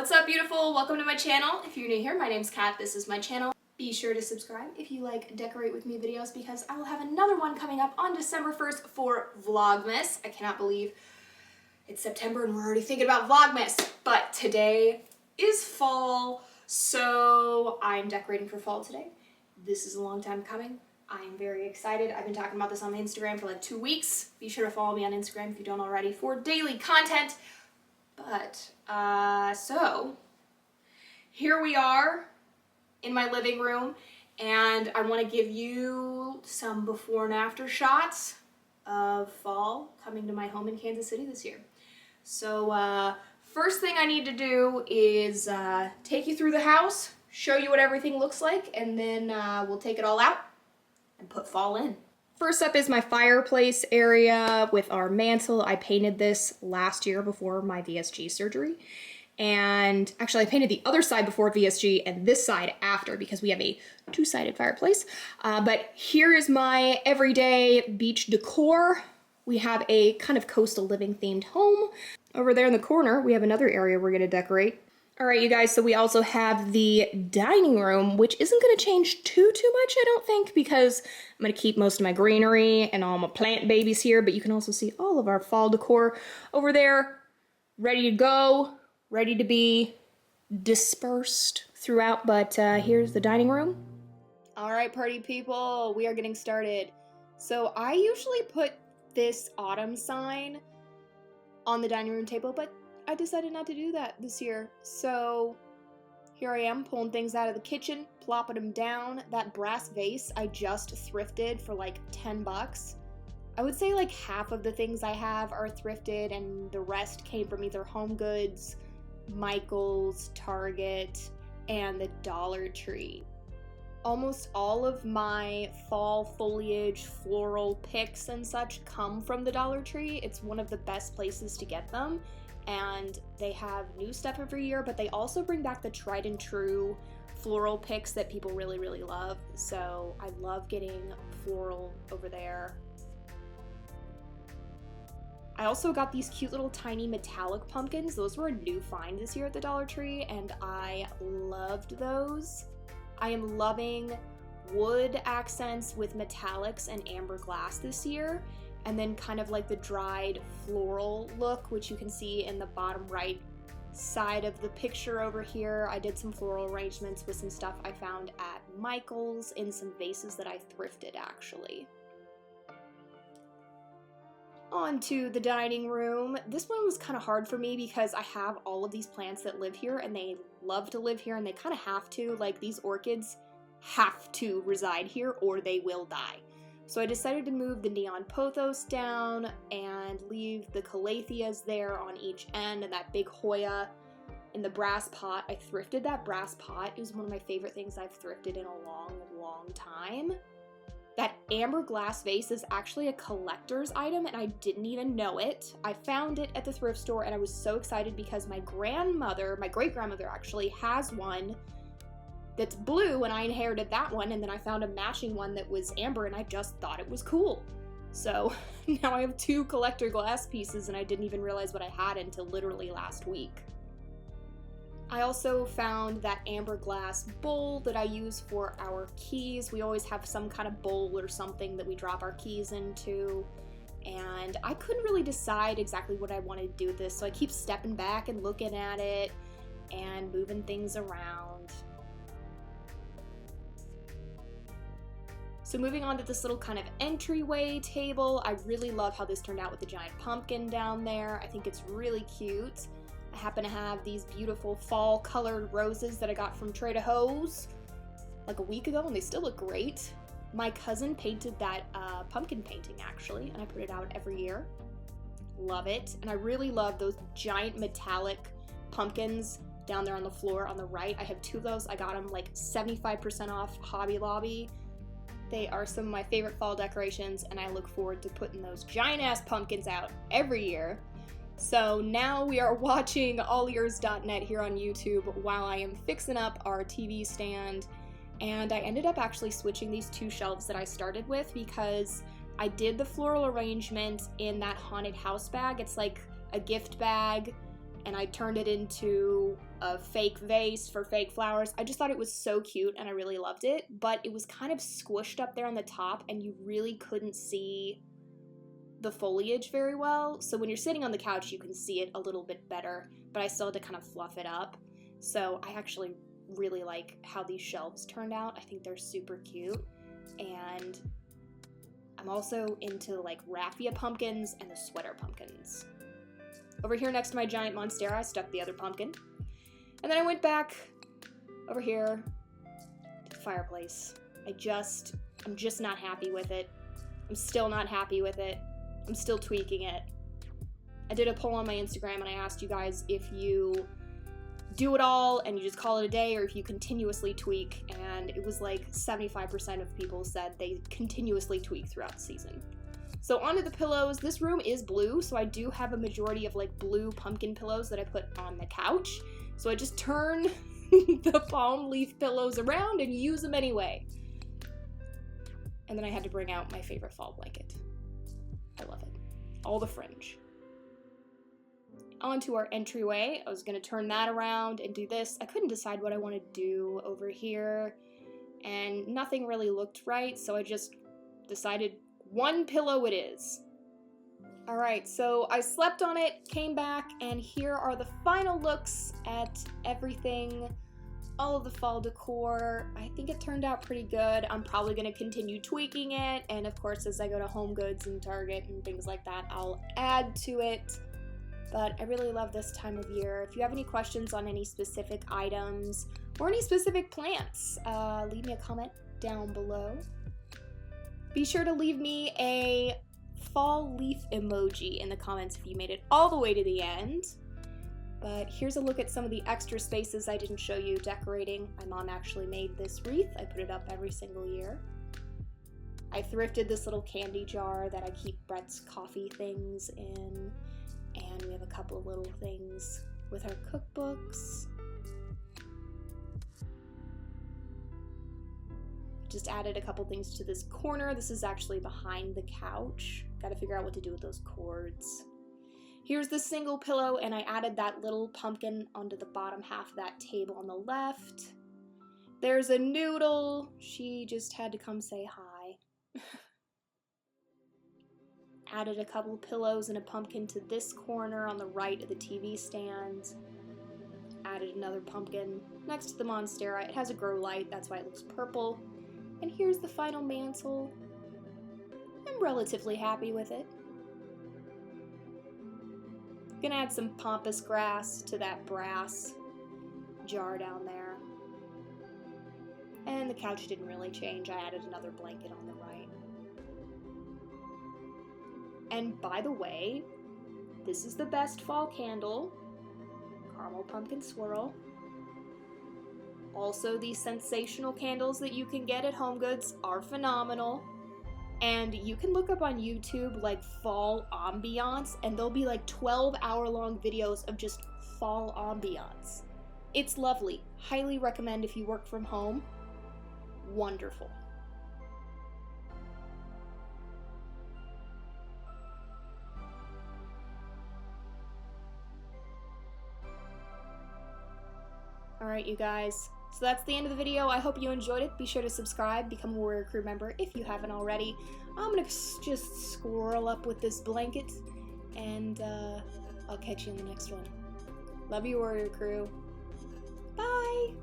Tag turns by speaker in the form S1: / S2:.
S1: What's up, beautiful? Welcome to my channel. If you're new here, my name's Kat. This is my channel. Be sure to subscribe if you like decorate with me videos because I will have another one coming up on December 1st for Vlogmas. I cannot believe it's September and we're already thinking about Vlogmas. But today is fall, so I'm decorating for fall today. This is a long time coming. I am very excited. I've been talking about this on my Instagram for like 2 weeks. Be sure to follow me on Instagram if you don't already for daily content. But, so here we are in my living room, and I want to give you some before and after shots of fall coming to my home in Kansas City this year. So, first thing I need to do is take you through the house, show you what everything looks like, and then we'll take it all out and put fall in. First up is my fireplace area with our mantle. I painted this last year before my VSG surgery. And actually I painted the other side before VSG and this side after because we have a two-sided fireplace. But here is my everyday beach decor. We have a kind of coastal living themed home. Over there in the corner, we have another area we're gonna decorate. All right, you guys, so we also have the dining room, which isn't gonna change too much, I don't think, because I'm gonna keep most of my greenery and all my plant babies here, but you can also see all of our fall decor over there, ready to go, ready to be dispersed throughout, but here's the dining room. All right, party people, we are getting started. So I usually put this autumn sign on the dining room table, but I decided not to do that this year. So here I am pulling things out of the kitchen, plopping them down. That brass vase I just thrifted for like 10 bucks. I would say like half of the things I have are thrifted and the rest came from either Home Goods, Michael's, Target, and the Dollar Tree. Almost all of my fall foliage, floral picks and such come from the Dollar Tree. It's one of the best places to get them. And they have new stuff every year, but they also bring back the tried and true floral picks that people really love. So I love getting floral over there. I also got these cute little tiny metallic pumpkins. Those were a new find this year at the Dollar Tree, and I loved those. I am loving wood accents with metallics and amber glass this year. And then kind of like the dried floral look, which you can see in the bottom right side of the picture over here. I did some floral arrangements with some stuff I found at Michael's in some vases that I thrifted actually. On to the dining room. This one was kind of hard for me because I have all of these plants that live here and they love to live here and they kind of have to. Like these orchids have to reside here or they will die. So I decided to move the neon pothos down and leave the calatheas there on each end and that big Hoya in the brass pot. I thrifted that brass pot. It was one of my favorite things I've thrifted in a long time. That amber glass vase is actually a collector's item and I didn't even know it. I found it at the thrift store and I was so excited because my grandmother, my great-grandmother actually has one that's blue and I inherited that one and then I found a matching one that was amber and I just thought it was cool. So now I have two collector glass pieces and I didn't even realize what I had until literally last week. I also found that amber glass bowl that I use for our keys. We always have some kind of bowl or something that we drop our keys into and I couldn't really decide exactly what I wanted to do with this, so I keep stepping back and looking at it and moving things around. So moving on to this little kind of entryway table, I really love how this turned out with the giant pumpkin down there. I think it's really cute. I happen to have these beautiful fall colored roses that I got from Trader Joe's like a week ago and they still look great. My cousin painted that pumpkin painting actually and I put it out every year. Love it. And I really love those giant metallic pumpkins down there on the floor on the right. I have two of those. I got them like 75% off Hobby Lobby. They are some of my favorite fall decorations and I look forward to putting those giant ass pumpkins out every year. So now we are watching allears.net here on YouTube while I am fixing up our TV stand, and I ended up actually switching these two shelves that I started with because I did the floral arrangement in that haunted house bag. It's like a gift bag and I turned it into a fake vase for fake flowers. I just thought it was so cute and I really loved it, but it was kind of squished up there on the top and you really couldn't see the foliage very well. So when you're sitting on the couch, you can see it a little bit better, but I still had to kind of fluff it up. So I actually really like how these shelves turned out. I think they're super cute. And I'm also into like raffia pumpkins and the sweater pumpkins. Over here next to my giant monstera, I stuck the other pumpkin. And then I went back over here to the fireplace. I'm just not happy with it. I'm still not happy with it. I'm still tweaking it. I did a poll on my Instagram and I asked you guys if you do it all and you just call it a day or if you continuously tweak, and it was like 75% of people said they continuously tweak throughout the season. So onto the pillows. This room is blue, so I do have a majority of like blue pumpkin pillows that I put on the couch. So I just turn the palm leaf pillows around and use them anyway. And then I had to bring out my favorite fall blanket. I love it. All the fringe. Onto our entryway. I was going to turn that around and do this. I couldn't decide what I want to do over here, and nothing really looked right, so I just decided one pillow it is. Alright, so I slept on it, came back, and here are the final looks at everything. All of the fall decor. I think it turned out pretty good. I'm probably going to continue tweaking it, and of course as I go to Home Goods and Target and things like that, I'll add to it. But I really love this time of year. If you have any questions on any specific items or any specific plants, leave me a comment down below. Be sure to leave me a fall leaf emoji in the comments if you made it all the way to the end. But here's a look at some of the extra spaces I didn't show you decorating. My mom actually made this wreath. I put it up every single year. I thrifted this little candy jar that I keep Brett's coffee things in. And we have a couple of little things with our cookbooks. Just added a couple things to this corner. This is actually behind the couch. Gotta figure out what to do with those cords. Here's the single pillow, and I added that little pumpkin onto the bottom half of that table on the left. There's a noodle. She just had to come say hi. Added a couple pillows and a pumpkin to this corner on the right of the TV stand. Added another pumpkin next to the monstera. It has a grow light, that's why it looks purple. And here's the final mantle. I'm relatively happy with it. Gonna add some pampas grass to that brass jar down there. And the couch didn't really change. I added another blanket on the right. And by the way, this is the best fall candle. Caramel pumpkin swirl. Also, these sensational candles that you can get at Home Goods are phenomenal. And you can look up on YouTube like fall ambiance, and there'll be like 12-hour-long videos of just fall ambiance. It's lovely. Highly recommend if you work from home. Wonderful. Alright, you guys. So that's the end of the video. I hope you enjoyed it. Be sure to subscribe, become a Warrior Crew member if you haven't already. I'm gonna just squirrel up with this blanket, and I'll catch you in the next one. Love you, Warrior Crew. Bye!